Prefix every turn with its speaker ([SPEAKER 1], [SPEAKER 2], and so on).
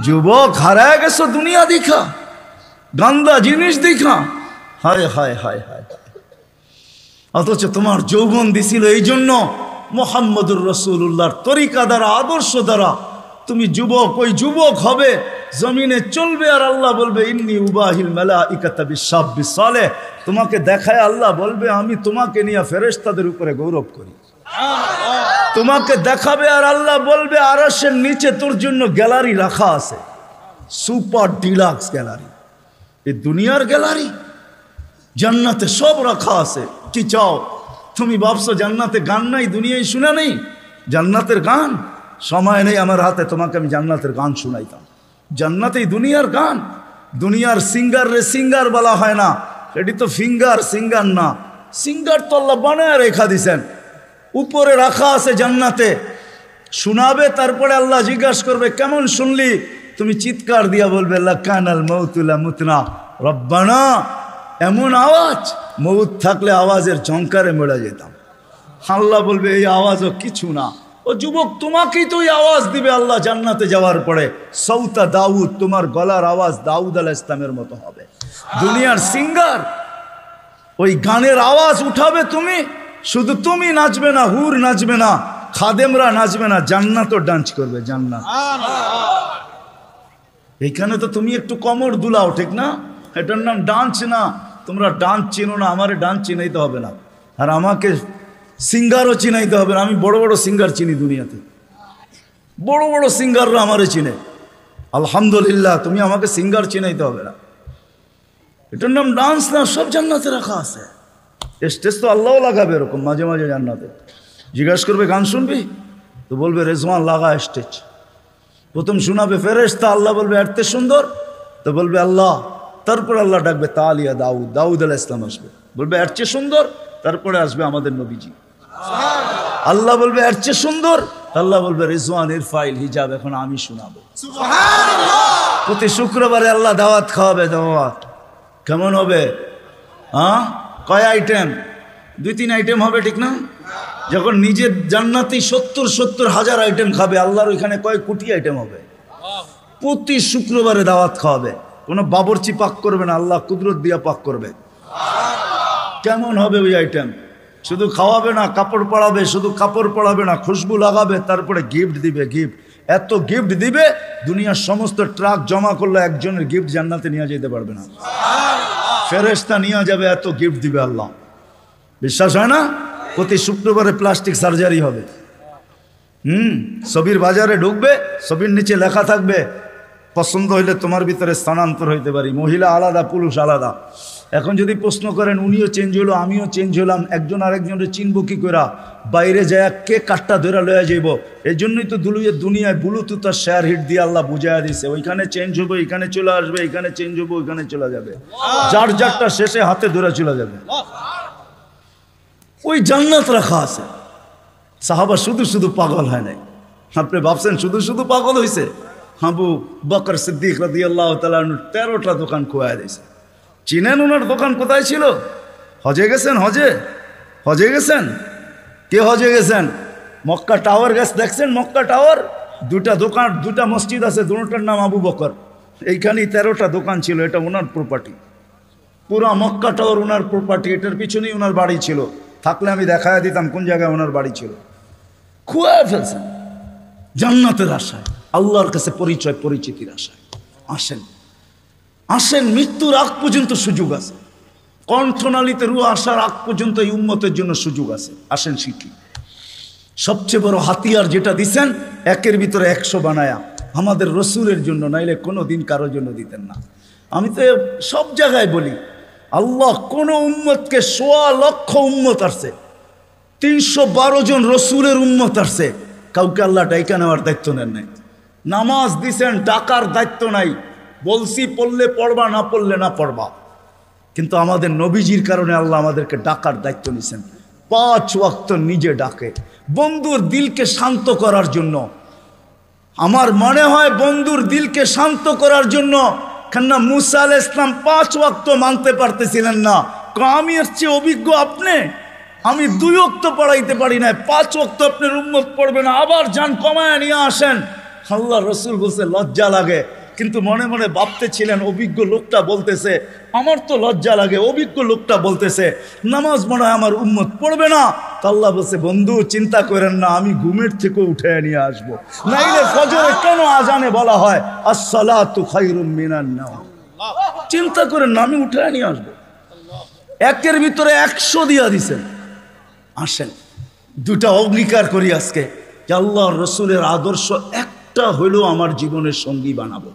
[SPEAKER 1] যুবক হারায় গেছো দুনিয়া দেখা, গান্দা জিনিস দেখা, হায় হায় হায় হায়। অথচ তোমার যৌবন দিছিল এই জন্য মুহাম্মদুর রাসূলুল্লাহর তরিকা দ্বারা, আদর্শ দ্বারা তুমি যুবক, ওই যুবক হবে, জমিনে চলবে, আর আল্লাহ বলবে ইন্নী উবাহিল মালাইকাতা বিশাব্বিস সালেহ। তোমাকে দেখায় আল্লাহ বলবে আমি তোমাকে নিয়ে ফেরেশতাদের উপরে গৌরব করি। তোমাকে দেখাবে আর আল্লাহ বলবে আরশের নিচে তোর জন্য গ্যালারি রাখা আছে, সুপার ডিলাক্স গ্যালারি। এই দুনিয়ার গ্যালারি, জান্নাতে সব রাখা আছে। কি চাও তুমি? ভাবছো জান্নাতে গান নাই, দুনিয়ায় শুনে নেই জান্নাতের গান? সময় নেই আমার হাতে, তোমাকে আমি জান্নাতের গান শুনাইতাম। জান্নাতেই দুনিয়ার গান। দুনিয়ার সিঙ্গার রে সিঙ্গার বলা হয় না, এটি তো ফিঙ্গার, সিঙ্গার না। সিঙ্গার তো আল্লাহ বানায় রেখা দিছেন, উপরে রাখা আছে জান্নাতে। শোনাবে, তারপরে আল্লাহ জিজ্ঞাসা করবে কেমন শুনলি? তুমি চিৎকার দিয়া বলবে লাকানাল মাউতুলা মুতনা রব্বানা। এমন আওয়াজ, মৌত থাকলে আওয়াজের ঝংকারে মরে যেতাম। আল্লাহ বলবে এই আওয়াজও কিছু না। ও যুবক, তোমাকেই তো ওই আওয়াজ দিবে আল্লাহ জান্নাতে যাওয়ার পরে। সৌতা দাউদ, তোমার গলার আওয়াজ দাউদ আলাইহিস ইসলামের মতো হবে। দুনিয়ার সিঙ্গার ওই গানের আওয়াজ উঠাবে তুমি, শুধু তুমি নাচবে না, হুর নাচবে না, খাদেমরা নাচবে না, জান্নাতও ডান্স করবে। জান্নাত এইখানে তো তুমি একটু কমর দুলাও, ঠিক না? এটার নাম ডান্স না। তোমরা ডান্স চিনো না, আমারে ডান্স চিনাইতে হবে না, আর আমাকে সিঙ্গারও চিনাইতে হবে না। আমি বড় বড় সিঙ্গার চিনি দুনিয়াতে, বড় বড় সিঙ্গাররা আমারে চিনে। আলহামদুলিল্লাহ, তুমি আমাকে সিঙ্গার চিনাইতে হবে না। এটার নাম ডান্স না, সব জান্নাতে রাখা আছে। স্টেজ তো আল্লাহও লাগাবে এরকম মাঝে মাঝে জান্নাতে। জিজ্ঞাসা করবে গান শুনবি? তো বলবে রেজওয়ান লাগা স্টেজ। প্রথম শোনাবে ফেরেশতা, আল্লাহ বলবে এত সুন্দর, তো বলবে আল্লাহ। তারপর আল্লাহ ডাকবে তালিয়া দাউদ, দাউদ আলাইহিস সালাম আসবে, বলবে এর চেয়ে সুন্দর। তারপরে আসবে আমাদের নবীজি, আল্লাহ বলবে এর চেয়ে সুন্দর। আল্লাহ বলবে রিজওয়ানের ফাইল হিজাব, এখন আমি শোনাবো। প্রতি শুক্রবারে আল্লাহ দাওয়াত খাওয়াবে। দাওয়াত কেমন হবে? হ্যাঁ, কয় আইটেম? 2-3 আইটেম হবে, ঠিক না? যখন নিজের জান্নাতি 70,000 আইটেম খাবে, আল্লাহর ওইখানে কয় কোটি আইটেম হবে। প্রতি শুক্রবারে দাওয়াত খাওয়াবে। কোনো বাবরচি পাক করবে না, আল্লাহ কুদরত দিয়া পাক করবে। কেমন হবে ওই আইটেম? শুধু খাওয়াবে না, কাপড় পরাবে। শুধু কাপড় পরাবে না, খুশবু লাগাবে, তারপরে গিফট দিবে। গিফট এত গিফট দিবে, দুনিয়ার সমস্ত ট্রাক জমা করলে একজনের গিফট জান্নাতে নিয়ে যেতে পারবে না। ফেরেশতা নিয়ে যাবে, এত গিফট দিবে আল্লাহ। বিশ্বাস হয় না? প্রতি শুক্রবারে প্লাস্টিক সার্জারি হবে। ছবির বাজারে ঢুকবে, ছবির নিচে লেখা থাকবে পছন্দ হইলে তোমার ভিতরে স্থানান্তর হইতে পারি। মহিলা আলাদা, পুরুষ আলাদা। এখন যদি প্রশ্ন করেন উনিও চেঞ্জ হলো, আমিও চেঞ্জ হলাম, একজন আরেকজনের চিনব কি করে? বাইরে যায় কে কাঠটা ধরে লয়ে যাইব। এই জন্যই তো দুনিয়ায় ব্লুটুথ আর শেয়ার হিট দিয়ে আল্লাহ বুঝাইয়া দিছে, ওইখানে চেঞ্জ হবে, এখানে চলে আসবে, এখানে চেঞ্জ হবে, ওইখানে চলে যাবে। যার যারটা শেষে হাতে ধরে চলে যাবে। ওই জান্নাত রাখা আছে। সাহাবা শুধু শুধু পাগল হয় নাই। আপনি ভাবছেন শুধু শুধু পাগল হয়েছে? আবু বকর সিদ্দিক রাদিয়াল্লাহু তাআলা 13টা দোকান খোয়া দিয়েছে। চিনেন ওনার দোকান কোথায় ছিল? হজে গেছেন? হজে গেছেন? কে হজে গেছেন? মক্কা টাওয়ার গেছে, দেখছেন মক্কা টাওয়ার? 2টা দোকান, 2টা মসজিদ আছে, দুটোটার নাম আবু বকর। এইখানেই 13টা দোকান ছিল। এটা ওনার প্রপার্টি, পুরা মক্কা টাওয়ার ওনার প্রপার্টি। এটার পিছনেই ওনার বাড়ি ছিল। থাকলে আমি দেখায় দিতাম কোন জায়গায় ওনার বাড়ি ছিল। খুয়ায় ফেলছেন জান্নাতের আশায়, আল্লাহর কাছে পরিচয় পরিচিতির আশায়। আসেন, মৃত্যুর আগ পর্যন্ত সুযোগ আছে। কণ্ঠনালীতে রুহ আসার আগ পর্যন্ত এই উম্মতের জন্য সুযোগ আছে। আসেন শিখি। সবচেয়ে বড় হাতিয়ার যেটা দিছেন, 1-এর ভিতরে 100 বানায়া আমাদের রসুলের জন্য, নাইলে কোনো দিন কারোর জন্য দিতেন না। আমি তো সব জায়গায় বলি, আল্লাহ কোন উম্মতকে 1.25 লক্ষ উম্মত আসছে, 312 জন রসুলের উম্মত আসছে, কাউকে আল্লাহ ডাইকা নেওয়ার দায়িত্ব নেন নাই। নামাজ দিছেন, ডাকার দায়িত্ব নাই। বলছি পড়লে পড়বা, না পড়লে না পড়বা। কিন্তু আমাদের নবীজির কারণে আল্লাহ আমাদেরকে ডাকার দায়িত্ব নিছেন। 5 ওয়াক্ত নিজে ডাকে, বন্ধুর দিলকে শান্ত করার জন্য। আমার মনে হয় বন্ধুর দিলকে শান্ত করার জন্য। কেননা মুসা আলাইহিস সালাম 5 ওয়াক্ত মানতে পারতেছিলেন না। আমি এর চেয়ে অভিজ্ঞ আপনি, আমি 2 ওয়াক্ত পড়াইতে পারি না, 5 ওয়াক্ত আপনার উম্মত পড়বে না, আবার যান কমায় নিয়ে আসেন। আল্লাহ রসুল বলছে লজ্জা লাগে, কিন্তু মনে মনে ভাবতেছিলেন অভিজ্ঞ লোকটা বলতেছে, আমার তো লজ্জা লাগে, অভিজ্ঞ লোকটা বলতেছে নামাজ মনে হয় আমার উম্মত পড়বে না। তো আল্লাহ বলছে, বন্ধু চিন্তা করেন না, আমি ঘুমের থেকে উঠে নিয়ে আসবো। নাইলে ফজরে কেন আজানে বলা হয় আসসালাতু খায়রুম মিনান নাওম? চিন্তা করেন না, আমি উঠে নিয়ে আসবো। একের ভিতরে 100 দিয়া দিছেন। আসেন দুটা অঙ্গীকার করি আজকে যে আল্লাহর রসুলের আদর্শ একটা হইলেও আমার জীবনের সঙ্গী বানাবো।